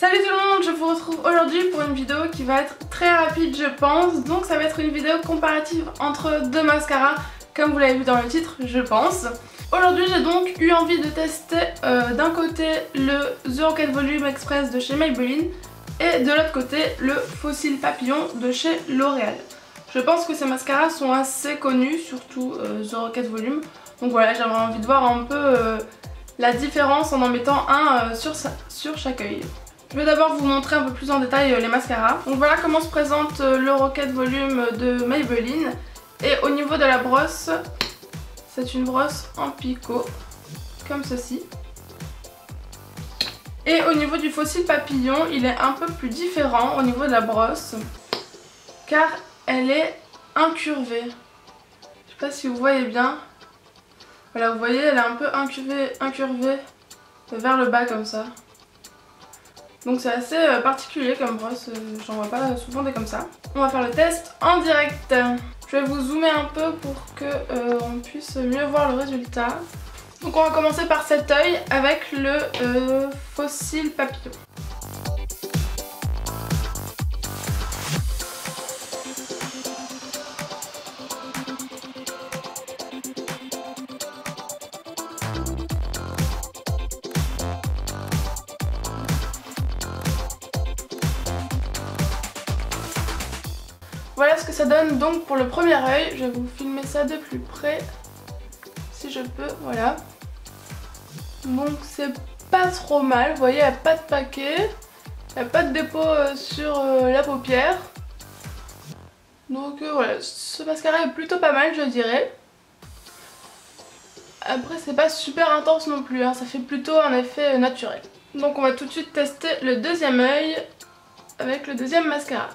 Salut tout le monde, je vous retrouve aujourd'hui pour une vidéo qui va être très rapide je pense. Donc ça va être une vidéo comparative entre deux mascaras, comme vous l'avez vu dans le titre je pense. Aujourd'hui j'ai donc eu envie de tester d'un côté le The Rocket Volume Express de chez Maybelline et de l'autre côté le Fossil Papillon de chez L'Oréal. Je pense que ces mascaras sont assez connus, surtout The Rocket Volume. Donc voilà, j'avais envie de voir un peu la différence en mettant un sur chaque œil. Je vais d'abord vous montrer un peu plus en détail les mascaras. Donc voilà comment se présente le Rocket Volume de Maybelline. Et au niveau de la brosse, c'est une brosse en picot, comme ceci. Et au niveau du Fossil Papillon, il est un peu plus différent au niveau de la brosse, car elle est incurvée. Je sais pas si vous voyez bien. Voilà, vous voyez, elle est un peu incurvée vers le bas comme ça. Donc c'est assez particulier comme brosse, j'en vois pas souvent des comme ça. On va faire le test en direct. Je vais vous zoomer un peu pour que on puisse mieux voir le résultat. Donc on va commencer par cet œil avec le Fossil Papillon. Voilà ce que ça donne donc pour le premier œil. Je vais vous filmer ça de plus près si je peux, voilà. Donc c'est pas trop mal, vous voyez, il n'y a pas de paquet, il n'y a pas de dépôt sur la paupière. Donc voilà, ce mascara est plutôt pas mal je dirais. Après c'est pas super intense non plus, hein, ça fait plutôt un effet naturel. Donc on va tout de suite tester le deuxième œil avec le deuxième mascara.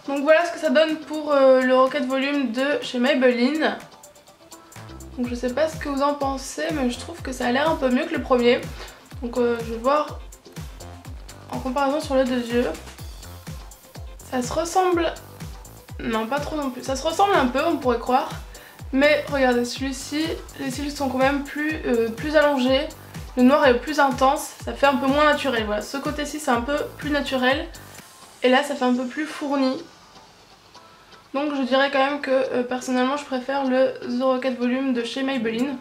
Donc voilà ce que ça donne pour le Rocket Volume de chez Maybelline. Donc je sais pas ce que vous en pensez, mais je trouve que ça a l'air un peu mieux que le premier. Donc je vais voir en comparaison sur les deux yeux. Ça se ressemble... Non, pas trop non plus. Ça se ressemble un peu, on pourrait croire. Mais regardez, celui-ci, les cils sont quand même plus allongés. Le noir est plus intense, ça fait un peu moins naturel. Voilà, ce côté-ci c'est un peu plus naturel. Et là ça fait un peu plus fourni. Donc je dirais quand même que personnellement je préfère le The Rocket Volume de chez Maybelline.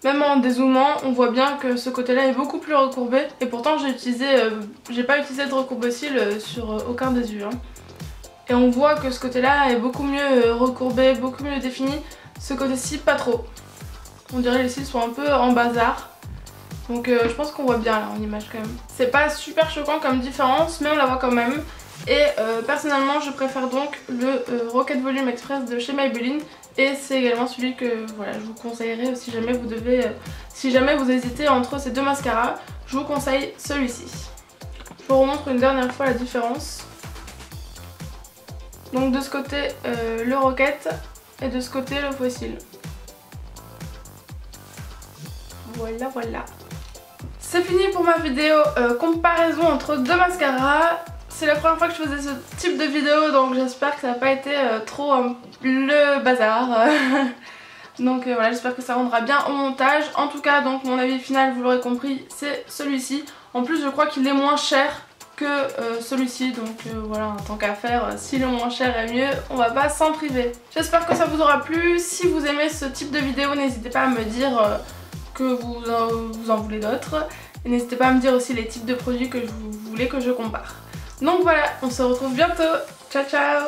Même en dézoomant on voit bien que ce côté là est beaucoup plus recourbé. Et pourtant j'ai pas utilisé de recourbe cils sur aucun des yeux. Hein. Et on voit que ce côté là est beaucoup mieux recourbé, beaucoup mieux défini. Ce côté-ci pas trop. On dirait que les cils sont un peu en bazar. Donc je pense qu'on voit bien là en image quand même. C'est pas super choquant comme différence mais on la voit quand même. Et personnellement je préfère donc le Rocket Volume Express de chez Maybelline. Et c'est également celui que voilà, je vous conseillerais si jamais si jamais vous hésitez entre ces deux mascaras. Je vous conseille celui-ci. Je vous remontre une dernière fois la différence. Donc de ce côté le Rocket et de ce côté le Fossil. Voilà voilà. C'est fini pour ma vidéo comparaison entre deux mascaras. C'est la première fois que je faisais ce type de vidéo donc j'espère que ça n'a pas été trop le bazar. Donc voilà, j'espère que ça rendra bien au montage. En tout cas donc mon avis final vous l'aurez compris c'est celui-ci. En plus je crois qu'il est moins cher que celui-ci donc voilà, en tant qu'à faire, si le moins cher est mieux on va pas s'en priver. J'espère que ça vous aura plu. Si vous aimez ce type de vidéo n'hésitez pas à me dire que vous en voulez d'autres. Et n'hésitez pas à me dire aussi les types de produits que vous voulez que je compare. Donc voilà, on se retrouve bientôt. Ciao ciao!